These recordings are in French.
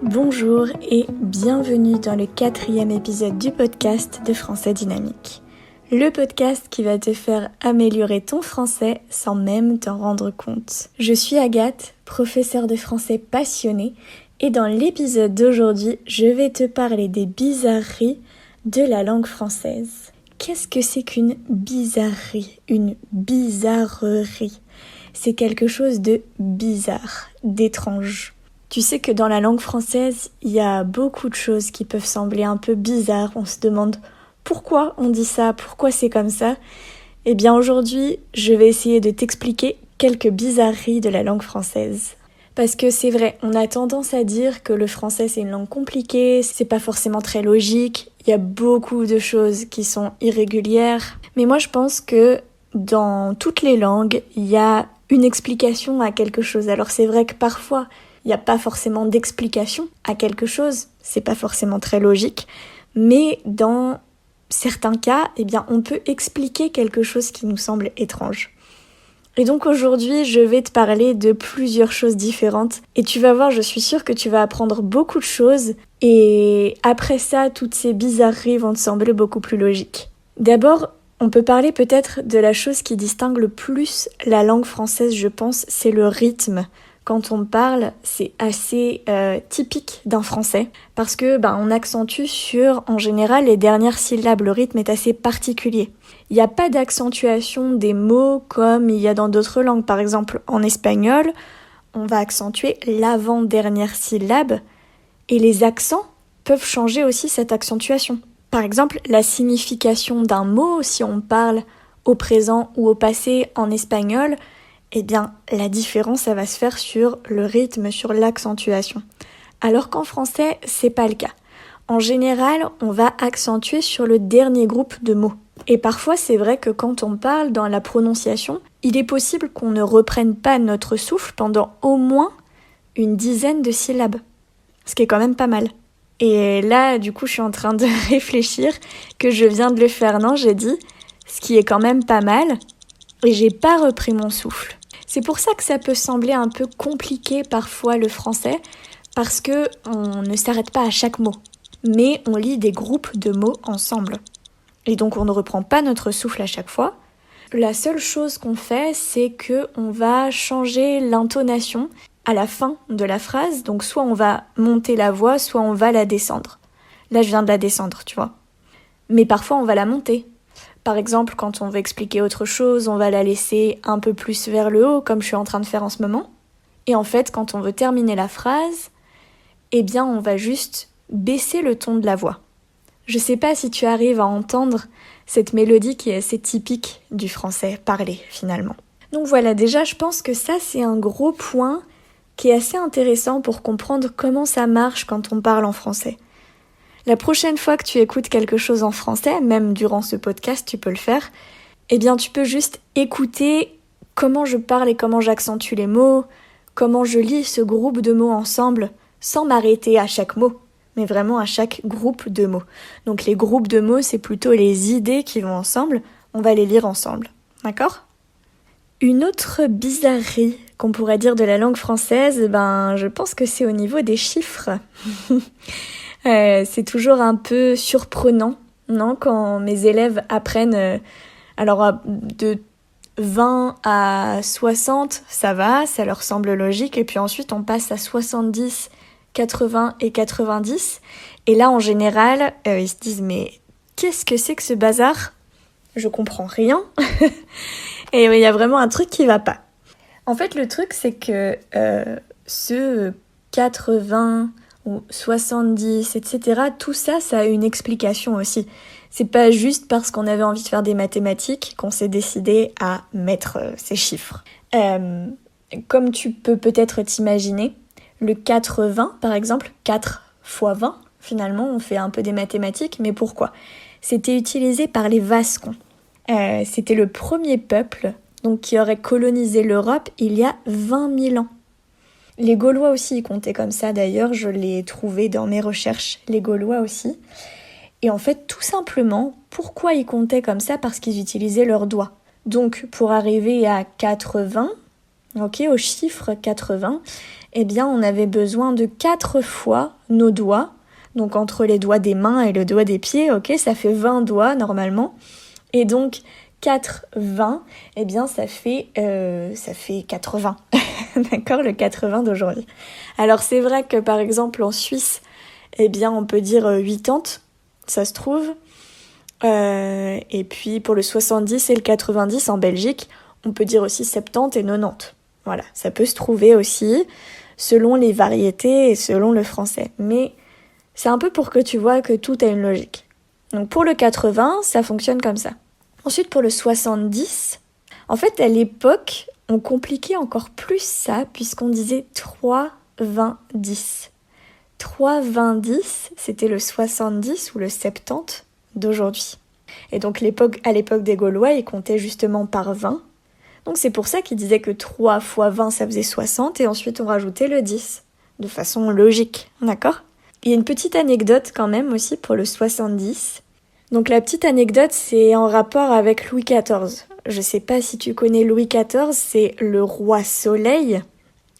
Bonjour et bienvenue dans le 4e épisode du podcast de Français Dynamique. Le podcast qui va te faire améliorer ton français sans même t'en rendre compte. Je suis Agathe, professeure de français passionnée, et dans l'épisode d'aujourd'hui, je vais te parler des bizarreries de la langue française. Qu'est-ce que c'est qu'une bizarrerie, une bizarrerie? C'est quelque chose de bizarre, d'étrange. Tu sais que dans la langue française, il y a beaucoup de choses qui peuvent sembler un peu bizarres. On se demande pourquoi on dit ça, pourquoi c'est comme ça. Eh bien aujourd'hui, je vais essayer de t'expliquer quelques bizarreries de la langue française. Parce que c'est vrai, on a tendance à dire que le français c'est une langue compliquée, c'est pas forcément très logique, il y a beaucoup de choses qui sont irrégulières. Mais moi je pense que dans toutes les langues, il y a une explication à quelque chose. Alors c'est vrai que parfois, il n'y a pas forcément d'explication à quelque chose, c'est pas forcément très logique, mais dans certains cas, eh bien, on peut expliquer quelque chose qui nous semble étrange. Et donc aujourd'hui, je vais te parler de plusieurs choses différentes, et tu vas voir, je suis sûre que tu vas apprendre beaucoup de choses, et après ça, toutes ces bizarreries vont te sembler beaucoup plus logiques. D'abord, on peut parler peut-être de la chose qui distingue le plus la langue française, je pense, c'est le rythme. Quand on parle, c'est assez typique d'un français parce que on accentue sur, en général, les dernières syllabes. Le rythme est assez particulier. Il n'y a pas d'accentuation des mots comme il y a dans d'autres langues. Par exemple, en espagnol, on va accentuer l'avant-dernière syllabe et les accents peuvent changer aussi cette accentuation. Par exemple, la signification d'un mot, si on parle au présent ou au passé en espagnol, eh bien, la différence, ça va se faire sur le rythme, sur l'accentuation. Alors qu'en français, c'est pas le cas. En général, on va accentuer sur le dernier groupe de mots. Et parfois, c'est vrai que quand on parle dans la prononciation, il est possible qu'on ne reprenne pas notre souffle pendant au moins une dizaine de syllabes. Ce qui est quand même pas mal. Et là, du coup, je suis en train de réfléchir que je viens de le faire. Non, j'ai dit, ce qui est quand même pas mal, et j'ai pas repris mon souffle. C'est pour ça que ça peut sembler un peu compliqué parfois le français, parce que on ne s'arrête pas à chaque mot, mais on lit des groupes de mots ensemble. Et donc on ne reprend pas notre souffle à chaque fois. La seule chose qu'on fait, c'est que on va changer l'intonation à la fin de la phrase, donc soit on va monter la voix, soit on va la descendre. Là je viens de la descendre, tu vois. Mais parfois on va la monter. Par exemple, quand on veut expliquer autre chose, on va la laisser un peu plus vers le haut, comme je suis en train de faire en ce moment. Et en fait, quand on veut terminer la phrase, eh bien, on va juste baisser le ton de la voix. Je sais pas si tu arrives à entendre cette mélodie qui est assez typique du français parlé, finalement. Donc voilà, déjà, je pense que ça, c'est un gros point qui est assez intéressant pour comprendre comment ça marche quand on parle en français. La prochaine fois que tu écoutes quelque chose en français, même durant ce podcast, tu peux le faire, eh bien tu peux juste écouter comment je parle et comment j'accentue les mots, comment je lis ce groupe de mots ensemble, sans m'arrêter à chaque mot, mais vraiment à chaque groupe de mots. Donc les groupes de mots, c'est plutôt les idées qui vont ensemble, on va les lire ensemble, d'accord ? Une autre bizarrerie qu'on pourrait dire de la langue française, je pense que c'est au niveau des chiffres. C'est toujours un peu surprenant, non, quand mes élèves apprennent, de 20 à 60, ça va, ça leur semble logique, et puis ensuite on passe à 70, 80 et 90, et là en général, ils se disent « mais qu'est-ce que c'est que ce bazar ? Je comprends rien !» Et il y a vraiment un truc qui va pas. En fait, le truc, c'est que ce 80... ou 70, etc. Tout ça, ça a une explication aussi. C'est pas juste parce qu'on avait envie de faire des mathématiques qu'on s'est décidé à mettre ces chiffres. Comme tu peux peut-être t'imaginer, le 80, par exemple, 4 fois 20, finalement, on fait un peu des mathématiques, mais pourquoi ? C'était utilisé par les Vascons. C'était le premier peuple donc, qui aurait colonisé l'Europe il y a 20 000 ans. Les Gaulois aussi y comptaient comme ça, d'ailleurs, je l'ai trouvé dans mes recherches, les Gaulois aussi. Et en fait, tout simplement, pourquoi ils comptaient comme ça ? Parce qu'ils utilisaient leurs doigts. Donc, pour arriver à 80, Ok, au chiffre 80, eh bien on avait besoin de 4 fois nos doigts, donc entre les doigts des mains et le doigt des pieds, ok, ça fait 20 doigts normalement, et donc 4, 20, eh bien ça fait 80, d'accord, le 80 d'aujourd'hui. Alors c'est vrai que par exemple en Suisse, eh bien on peut dire 80, ça se trouve, et puis pour le 70 et le 90 en Belgique, on peut dire aussi 70 et 90. Voilà, ça peut se trouver aussi selon les variétés et selon le français. Mais c'est un peu pour que tu vois que tout a une logique. Donc pour le 80, ça fonctionne comme ça. Ensuite pour le 70, en fait à l'époque, on compliquait encore plus ça puisqu'on disait 3, 20, 10. 3, 20, 10, c'était le 70 ou le 70 d'aujourd'hui. Et donc à l'époque des Gaulois, ils comptaient justement par 20. Donc c'est pour ça qu'ils disaient que 3 fois 20, ça faisait 60, et ensuite on rajoutait le 10, de façon logique, d'accord ? Il y a une petite anecdote quand même aussi pour le 70. Donc la petite anecdote, c'est en rapport avec Louis XIV. Je sais pas si tu connais Louis XIV, c'est le roi Soleil.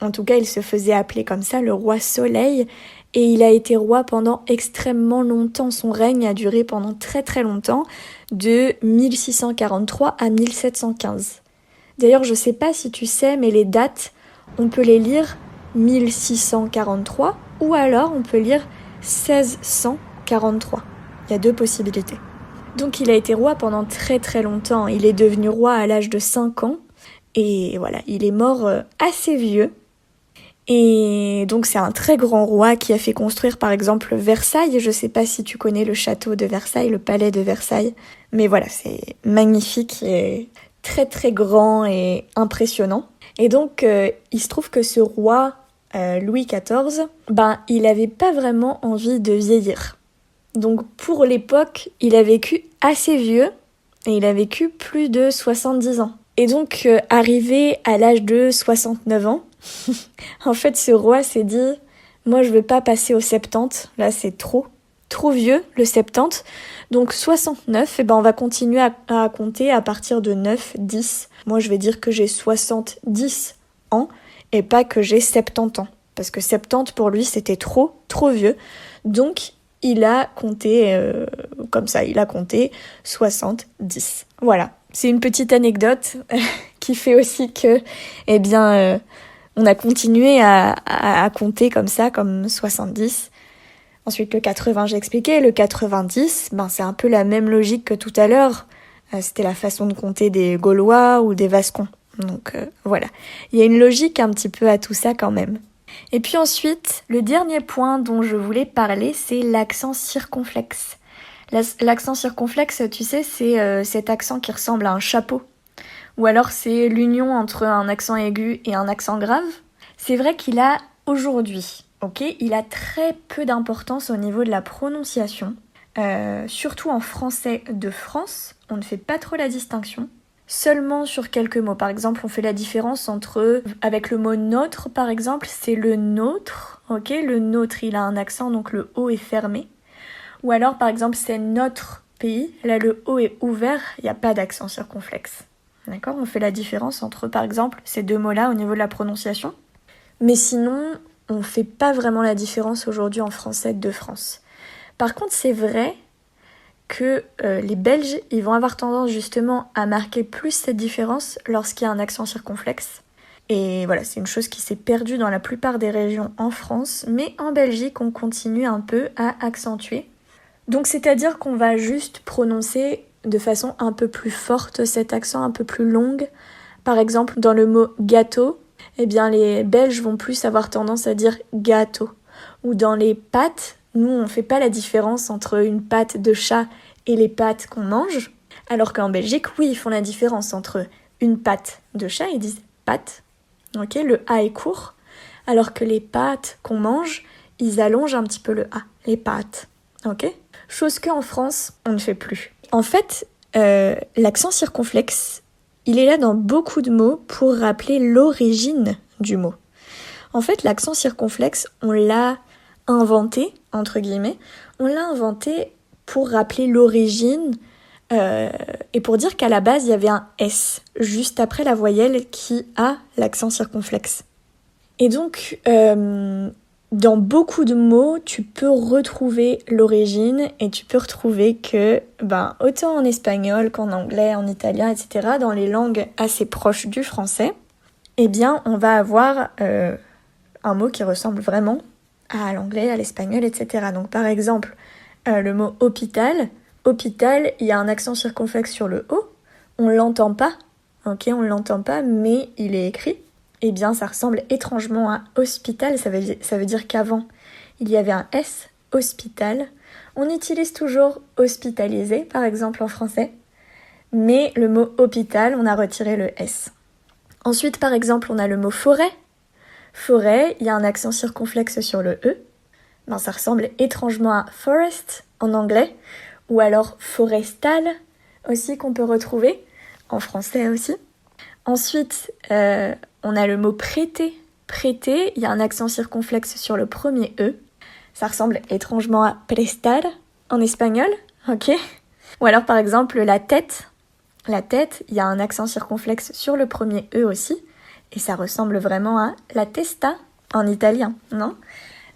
En tout cas, il se faisait appeler comme ça, le roi Soleil. Et il a été roi pendant extrêmement longtemps. Son règne a duré pendant très très longtemps, de 1643 à 1715. D'ailleurs, je sais pas si tu sais, mais les dates, on peut les lire 1643 ou alors on peut lire 1643. Il y a 2 possibilités. Donc il a été roi pendant très très longtemps. Il est devenu roi à l'âge de 5 ans. Et voilà, il est mort assez vieux. Et donc c'est un très grand roi qui a fait construire par exemple Versailles. Je sais pas si tu connais le château de Versailles, le palais de Versailles. Mais voilà, c'est magnifique et très très grand et impressionnant. Et donc il se trouve que ce roi Louis XIV, il avait pas vraiment envie de vieillir. Donc pour l'époque, il a vécu assez vieux et il a vécu plus de 70 ans. Et donc arrivé à l'âge de 69 ans, en fait ce roi s'est dit « Moi je veux pas passer au 70, là c'est trop vieux le 70. Donc 69, on va continuer à compter à partir de 9, 10. Moi je vais dire que j'ai 70 ans et pas que j'ai 70 ans. Parce que 70 pour lui c'était trop vieux. Donc il a compté comme ça, il a compté 70. Voilà, c'est une petite anecdote qui fait aussi que, on a continué à compter comme ça, comme 70. Ensuite, le 80, j'ai expliqué. Le 90, c'est un peu la même logique que tout à l'heure. C'était la façon de compter des Gaulois ou des Vascons. Donc voilà, il y a une logique un petit peu à tout ça quand même. Et puis ensuite, le dernier point dont je voulais parler, c'est l'accent circonflexe. L'accent circonflexe, tu sais, c'est cet accent qui ressemble à un chapeau. Ou alors c'est l'union entre un accent aigu et un accent grave. C'est vrai qu'il a aujourd'hui, il a très peu d'importance au niveau de la prononciation. Surtout en français de France, on ne fait pas trop la distinction. Seulement sur quelques mots. Par exemple, on fait la différence avec le mot nôtre, par exemple, c'est le nôtre. Le nôtre, il a un accent, donc le O est fermé. Ou alors, par exemple, c'est notre pays. Là, le O est ouvert, il n'y a pas d'accent circonflexe. D'accord ? On fait la différence entre, par exemple, ces 2 mots-là au niveau de la prononciation. Mais sinon, on ne fait pas vraiment la différence aujourd'hui en français de France. Par contre, c'est vrai que les Belges, ils vont avoir tendance justement à marquer plus cette différence lorsqu'il y a un accent circonflexe. Et voilà, c'est une chose qui s'est perdue dans la plupart des régions en France, mais en Belgique, on continue un peu à accentuer. Donc c'est-à-dire qu'on va juste prononcer de façon un peu plus forte cet accent, un peu plus longue. Par exemple, dans le mot gâteau, les Belges vont plus avoir tendance à dire gâteau. Ou dans les pâtes, nous, on ne fait pas la différence entre une pâte de chat et les pâtes qu'on mange. Alors qu'en Belgique, oui, ils font la différence entre une pâte de chat, ils disent pâte. Le A est court. Alors que les pâtes qu'on mange, ils allongent un petit peu le A, les pâtes. Chose qu'en France, on ne fait plus. En fait, l'accent circonflexe, il est là dans beaucoup de mots pour rappeler l'origine du mot. En fait, l'accent circonflexe, on l'a inventé, entre guillemets, on l'a inventé pour rappeler l'origine Et pour dire qu'à la base, il y avait un S juste après la voyelle qui a l'accent circonflexe. Et donc, dans beaucoup de mots, tu peux retrouver l'origine et tu peux retrouver que, autant en espagnol qu'en anglais, en italien, etc., dans les langues assez proches du français, eh bien, on va avoir un mot qui ressemble vraiment à l'anglais, à l'espagnol, etc. Donc, par exemple, le mot hôpital, il y a un accent circonflexe sur le O, on l'entend pas, on l'entend pas, mais il est écrit. Eh bien, ça ressemble étrangement à hospital, ça veut dire qu'avant, il y avait un S, hospital. On utilise toujours hospitalisé, par exemple en français, mais le mot hôpital, on a retiré le S. Ensuite, par exemple, on a le mot forêt. Forêt, il y a un accent circonflexe sur le E. Ça ressemble étrangement à forest en anglais, ou alors forestal aussi qu'on peut retrouver, en français aussi. Ensuite, on a le mot prêter. Prêter, il y a un accent circonflexe sur le premier E. Ça ressemble étrangement à prestar en espagnol, ok. Ou alors par exemple la tête. La tête, il y a un accent circonflexe sur le premier E aussi. Et ça ressemble vraiment à la testa en italien, non ?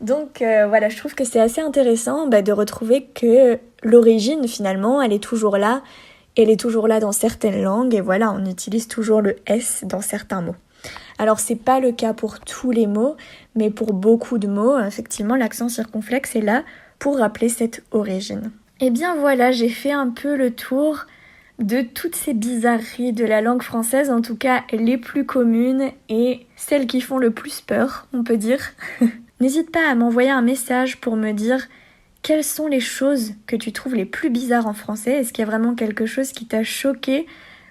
Donc voilà, je trouve que c'est assez intéressant de retrouver que l'origine finalement, elle est toujours là. Elle est toujours là dans certaines langues et voilà, on utilise toujours le S dans certains mots. Alors c'est pas le cas pour tous les mots, mais pour beaucoup de mots, effectivement, l'accent circonflexe est là pour rappeler cette origine. Et bien voilà, j'ai fait un peu le tour de toutes ces bizarreries de la langue française, en tout cas les plus communes et celles qui font le plus peur, on peut dire. N'hésite pas à m'envoyer un message pour me dire quelles sont les choses que tu trouves les plus bizarres en français. Est-ce qu'il y a vraiment quelque chose qui t'a choqué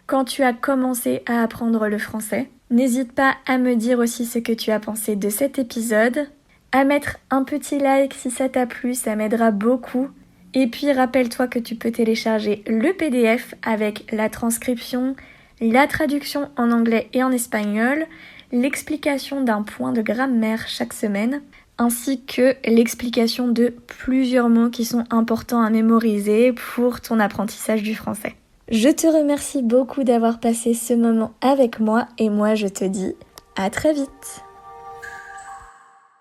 quand tu as commencé à apprendre le français ? N'hésite pas à me dire aussi ce que tu as pensé de cet épisode, à mettre un petit like si ça t'a plu, ça m'aidera beaucoup. Et puis rappelle-toi que tu peux télécharger le PDF avec la transcription, la traduction en anglais et en espagnol, l'explication d'un point de grammaire chaque semaine, ainsi que l'explication de plusieurs mots qui sont importants à mémoriser pour ton apprentissage du français. Je te remercie beaucoup d'avoir passé ce moment avec moi et moi je te dis à très vite.